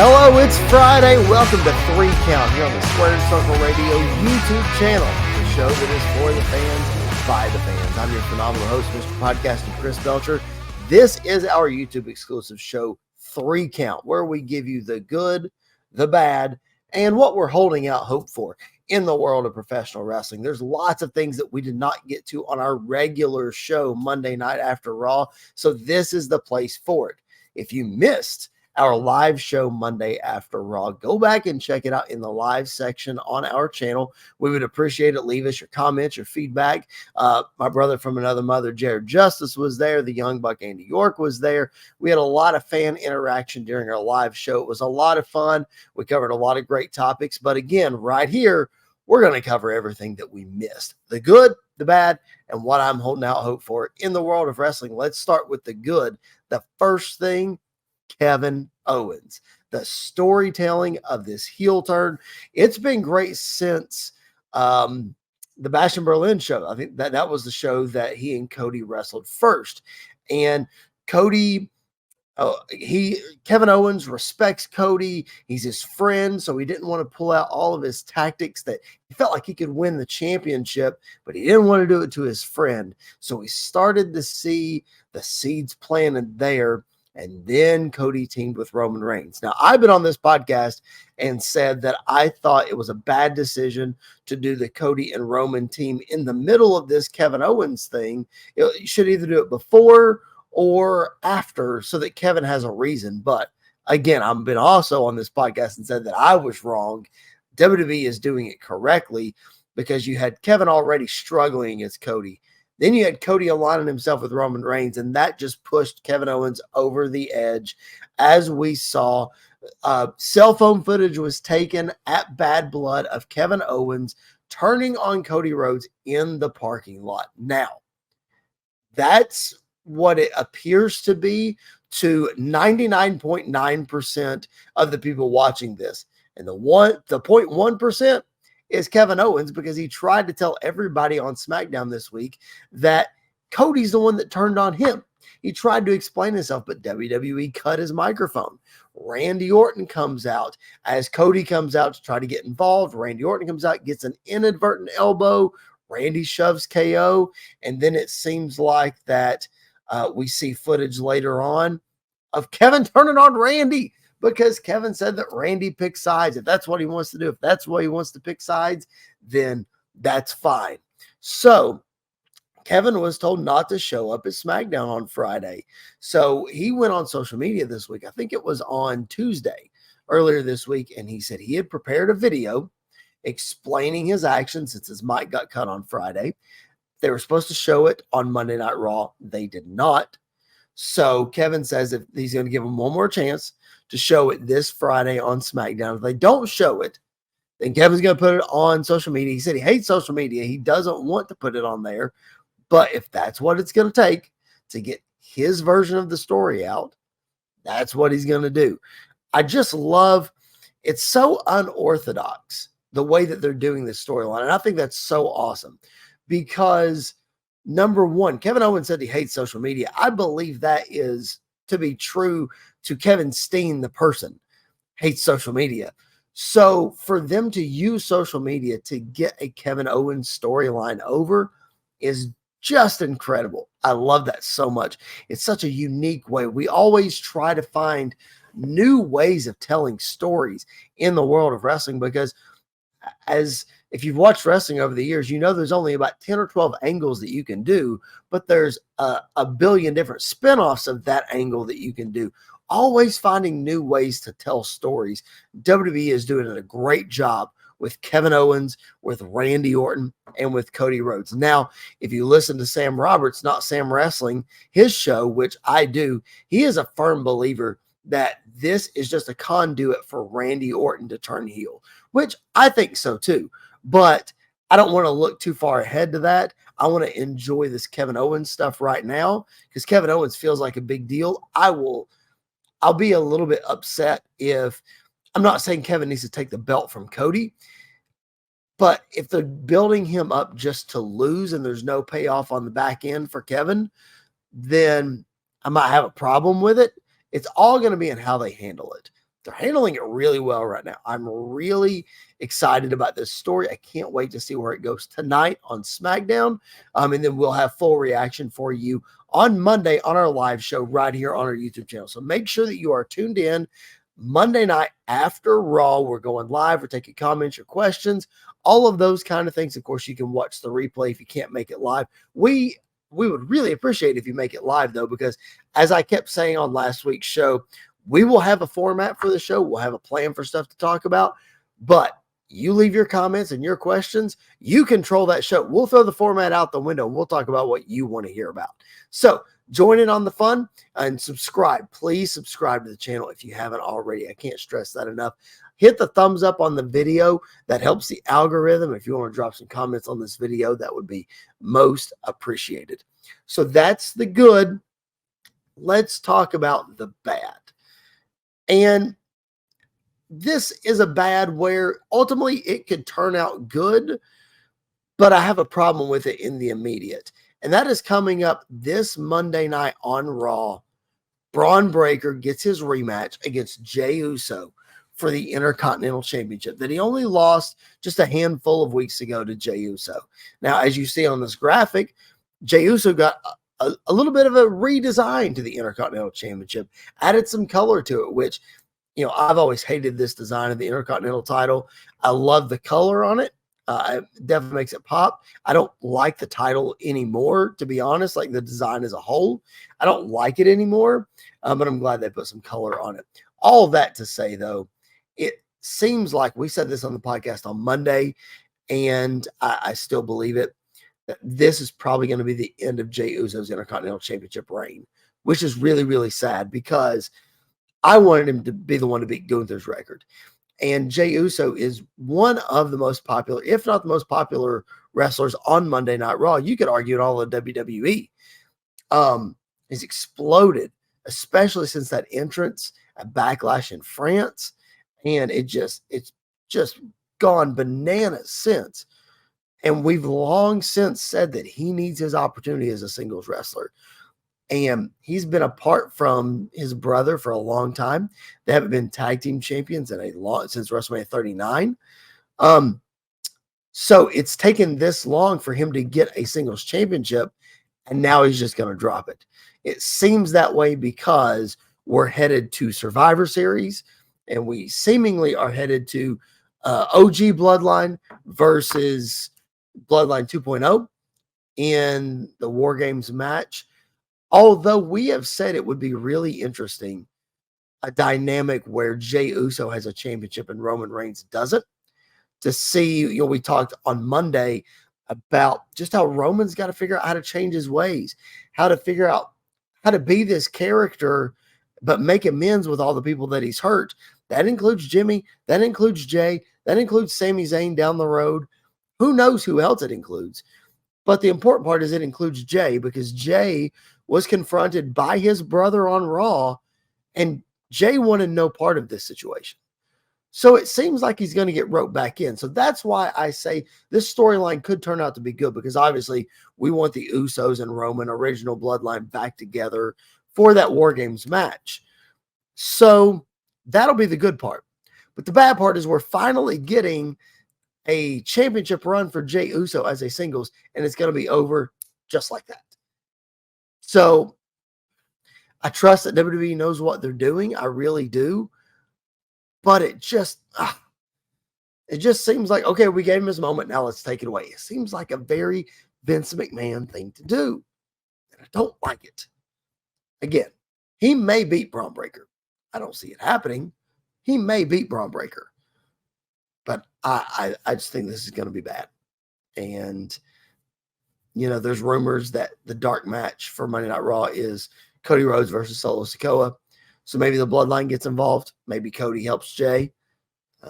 Hello, it's Friday. Welcome to 3 Count here on the Squared Circle Radio YouTube channel, the show that is for the fans, by the fans. I'm your phenomenal host, Mr. Podcasting Chris Belcher. This is our YouTube exclusive show, 3 Count, where we give you the good, the bad, and what we're holding out hope for in the world of professional wrestling. There's lots of things that we did not get to on our regular show Monday night after Raw, so this is the place for it. If you missed our live show Monday after Raw, go back and check it out in the live section on our channel. We would appreciate it. Leave us your comments, your feedback. My brother from another mother, Jared Justice, was there. The Young Buck Andy York was there. We had a lot of fan interaction during our live show. It was a lot of fun. We covered a lot of great topics. But again, right here, we're going to cover everything that we missed. The good, the bad, and what I'm holding out hope for in the world of wrestling. Let's start with the good. The first thing, Kevin Owens, the storytelling of this heel turn. It's been great since the Bash in Berlin show. I think that was the show that he and Cody wrestled first. And Cody, Kevin Owens respects Cody. He's his friend, so he didn't want to pull out all of his tactics that he felt like he could win the championship, but he didn't want to do it to his friend. So he started to see the seeds planted there. And then Cody teamed with Roman Reigns. Now, I've been on this podcast and said that I thought it was a bad decision to do the Cody and Roman team in the middle of this Kevin Owens thing. You should either do it before or after so that Kevin has a reason. But again, I've been also on this podcast and said that I was wrong. WWE is doing it correctly because you had Kevin already struggling as Cody. Then you had Cody aligning himself with Roman Reigns, and that just pushed Kevin Owens over the edge. As we saw, cell phone footage was taken at Bad Blood of Kevin Owens turning on Cody Rhodes in the parking lot. Now, that's what it appears to be to 99.9% of the people watching this. And the 0.1% is Kevin Owens, because he tried to tell everybody on SmackDown this week that Cody's the one that turned on him. He tried to explain himself, but WWE cut his microphone. Randy Orton comes out. As Cody comes out to try to get involved, Randy Orton comes out, gets an inadvertent elbow. Randy shoves KO, and then it seems like that we see footage later on of Kevin turning on Randy, because Kevin said that Randy picks sides. If that's what he wants to do, if that's why he wants to pick sides, then that's fine. So Kevin was told not to show up at SmackDown on Friday. So he went on social media this week. I think it was on Tuesday, earlier this week, and he said he had prepared a video explaining his actions since his mic got cut on Friday. They were supposed to show it on Monday Night Raw. They did not. So Kevin says if he's going to give him one more chance to show it this Friday on SmackDown. If they don't show it, then Kevin's going to put it on social media. He said he hates social media. He doesn't want to put it on there. But if that's what it's going to take to get his version of the story out, that's what he's going to do. I just love, it's so unorthodox the way that they're doing this storyline. And I think that's so awesome because, number one, Kevin Owens said he hates social media. I believe that is to be true to Kevin Steen, the person, hates social media. So for them to use social media to get a Kevin Owens storyline over is just incredible. I love that so much. It's such a unique way. We always try to find new ways of telling stories in the world of wrestling, because if you've watched wrestling over the years, you know there's only about 10 or 12 angles that you can do, but there's a billion different spinoffs of that angle that you can do. Always finding new ways to tell stories. WWE is doing a great job with Kevin Owens, with Randy Orton, and with Cody Rhodes. Now, if you listen to Sam Roberts, Not Sam Wrestling, his show, which I do, he is a firm believer that this is just a conduit for Randy Orton to turn heel, which I think so too. But I don't want to look too far ahead to that. I want to enjoy this Kevin Owens stuff right now because Kevin Owens feels like a big deal. I'll be a little bit upset if, I'm not saying Kevin needs to take the belt from Cody, but if they're building him up just to lose and there's no payoff on the back end for Kevin, then I might have a problem with it. It's all going to be in how they handle it. they're handling it really well right now. I'm really excited about this story. I can't wait to see where it goes tonight on SmackDown. And then we'll have full reaction for you on Monday on our live show right here on our YouTube channel. So make sure that you are tuned in Monday night after Raw. We're going live. We're taking comments, your questions, all of those kind of things. Of course, you can watch the replay if you can't make it live. We would really appreciate if you make it live, though, because as I kept saying on last week's show, we will have a format for the show. We'll have a plan for stuff to talk about, but you leave your comments and your questions. You control that show. We'll throw the format out the window and we'll talk about what you want to hear about. So join in on the fun and subscribe. Please subscribe to the channel if you haven't already. I can't stress that enough. Hit the thumbs up on the video. That helps the algorithm. If you want to drop some comments on this video, that would be most appreciated. So that's the good. Let's talk about the bad. And this is a bad where ultimately it could turn out good, but I have a problem with it in the immediate. And that is coming up this Monday night on Raw. Braun Breaker gets his rematch against Jey Uso for the Intercontinental Championship that he only lost just a handful of weeks ago to Jey Uso. Now, as you see on this graphic, Jey Uso got a little bit of a redesign to the Intercontinental Championship, added some color to it, which, you know, I've always hated this design of the Intercontinental title. I love the color on it. It definitely makes it pop. I don't like the title anymore, to be honest, like the design as a whole. I don't like it anymore, but I'm glad they put some color on it. All of that to say, though, it seems like we said this on the podcast on Monday, and I still believe it. This is probably going to be the end of Jey Uso's Intercontinental Championship reign, which is really, really sad because I wanted him to be the one to beat Gunther's record. And Jey Uso is one of the most popular, if not the most popular wrestlers on Monday Night Raw. You could argue in all of WWE. He's exploded, especially since that entrance at Backlash in France. And it's just gone bananas since. And we've long since said that he needs his opportunity as a singles wrestler. And he's been apart from his brother for a long time. They haven't been tag team champions since WrestleMania 39. So it's taken this long for him to get a singles championship, and now he's just going to drop it. It seems that way because we're headed to Survivor Series, and we seemingly are headed to OG Bloodline versus Bloodline 2.0 in the War Games match. Although we have said it would be really interesting, a dynamic where Jey Uso has a championship and Roman Reigns doesn't, to see, you know, we talked on Monday about just how Roman's got to figure out how to change his ways, how to figure out how to be this character, but make amends with all the people that he's hurt. That includes Jimmy, that includes Jey, that includes Sami Zayn down the road. Who knows who else it includes? But the important part is it includes Jey, because Jey was confronted by his brother on Raw, and Jey wanted no part of this situation. So it seems like he's going to get roped back in. So that's why I say this storyline could turn out to be good, because obviously we want the Usos and Roman original bloodline back together for that War Games match. So that'll be the good part. But the bad part is we're finally getting a championship run for Jey Uso as a singles, and it's going to be over just like that. So I trust that WWE knows what they're doing. I really do. But it just seems like, okay, we gave him his moment. Now let's take it away. It seems like a very Vince McMahon thing to do. And I don't like it. Again, he may beat Braun Breaker. I don't see it happening. He may beat Braun Breaker. But I just think this is going to be bad. And, you know, there's rumors that the dark match for Monday Night Raw is Cody Rhodes versus Solo Sikoa. So maybe the bloodline gets involved. Maybe Cody helps Jey.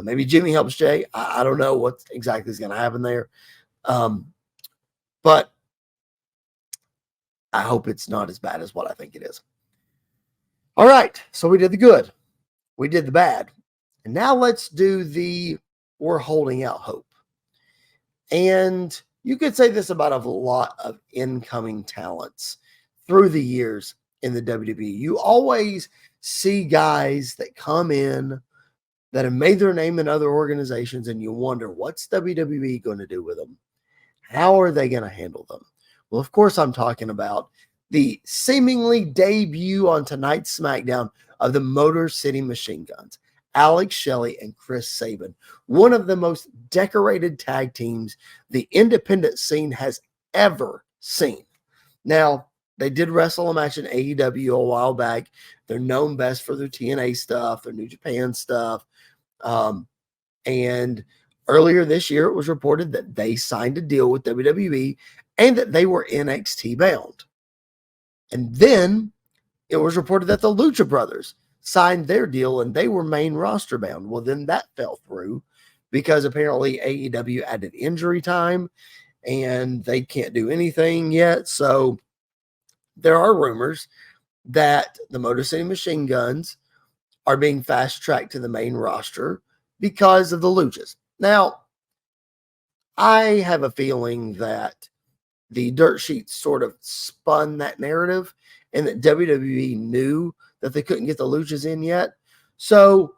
Maybe Jimmy helps Jey. I don't know what exactly is going to happen there. But I hope it's not as bad as what I think it is. All right. So we did the good. We did the bad. And now let's do the we're holding out hope. And you could say this about a lot of incoming talents through the years in the WWE. You always see guys that come in that have made their name in other organizations, and you wonder, what's WWE going to do with them? How are they going to handle them? Well, of course, I'm talking about the seemingly debut on tonight's SmackDown of the Motor City Machine Guns, Alex Shelley and Chris Sabin, one of the most decorated tag teams the independent scene has ever seen. Now, they did wrestle a match in AEW a while back. They're known best for their TNA stuff, their New Japan stuff. And earlier this year, it was reported that they signed a deal with WWE and that they were NXT bound. And then it was reported that the Lucha Brothers signed their deal and they were main roster bound. Well, then that fell through because apparently AEW added injury time and they can't do anything yet. So there are rumors that the Motor City Machine Guns are being fast-tracked to the main roster because of the Luchas. Now, I have a feeling that the dirt sheets sort of spun that narrative and that WWE knew that they couldn't get the Luchas in yet. So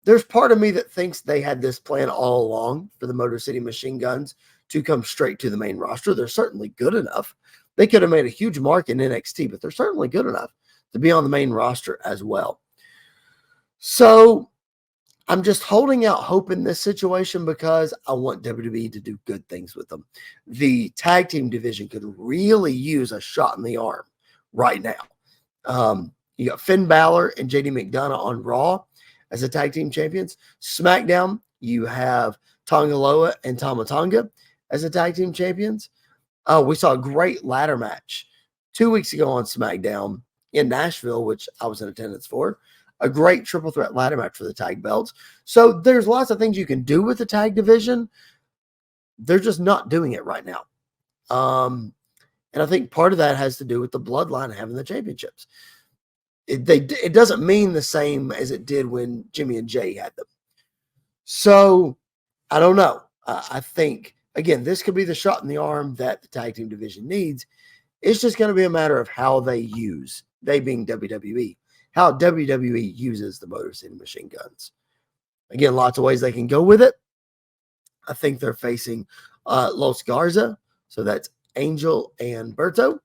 there's part of me that thinks they had this plan all along for the Motor City Machine Guns to come straight to the main roster. They're certainly good enough. They could have made a huge mark in NXT, but they're certainly good enough to be on the main roster as well. So I'm just holding out hope in this situation because I want WWE to do good things with them. The tag team division could really use a shot in the arm right now. You got Finn Balor and JD McDonough on Raw as the tag team champions. SmackDown, you have Tonga Loa and Tama Tonga as the tag team champions. We saw a great ladder match 2 weeks ago on SmackDown in Nashville, which I was in attendance for. A great triple threat ladder match for the tag belts. So there's lots of things you can do with the tag division. They're just not doing it right now. And I think part of that has to do with the bloodline having the championships. It doesn't mean the same as it did when Jimmy and Jey had them. So I don't know. I think, again, this could be the shot in the arm that the tag team division needs. It's just going to be a matter of how they being WWE, how WWE uses the Motor City Machine Guns. Again, lots of ways they can go with it. I think they're facing Los Garza. So that's Angel and Berto.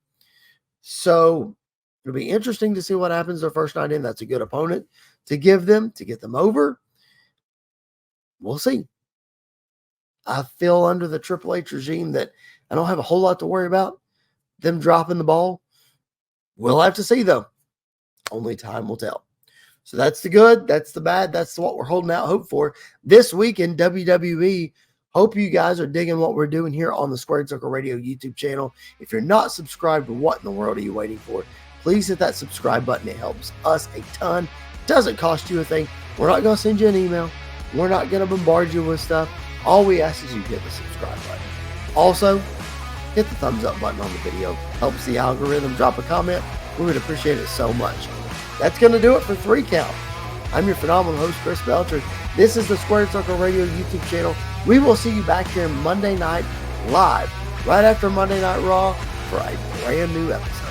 So it'll be interesting to see what happens their first night in. That's a good opponent to give them, to get them over. We'll see. I feel under the Triple H regime that I don't have a whole lot to worry about them dropping the ball. We'll have to see, though. Only time will tell. So that's the good. That's the bad. That's what we're holding out hope for this week in WWE. Hope you guys are digging what we're doing here on the Squared Circle Radio YouTube channel. If you're not subscribed, what in the world are you waiting for? Please hit that subscribe button. It helps us a ton. Doesn't cost you a thing. We're not going to send you an email. We're not going to bombard you with stuff. All we ask is you hit the subscribe button. Also, hit the thumbs up button on the video. Helps the algorithm. Drop a comment. We would appreciate it so much. That's going to do it for 3 Count. I'm your phenomenal host, Chris Belcher. This is the Squared Circle Radio YouTube channel. We will see you back here Monday night live, right after Monday Night Raw, for a brand new episode.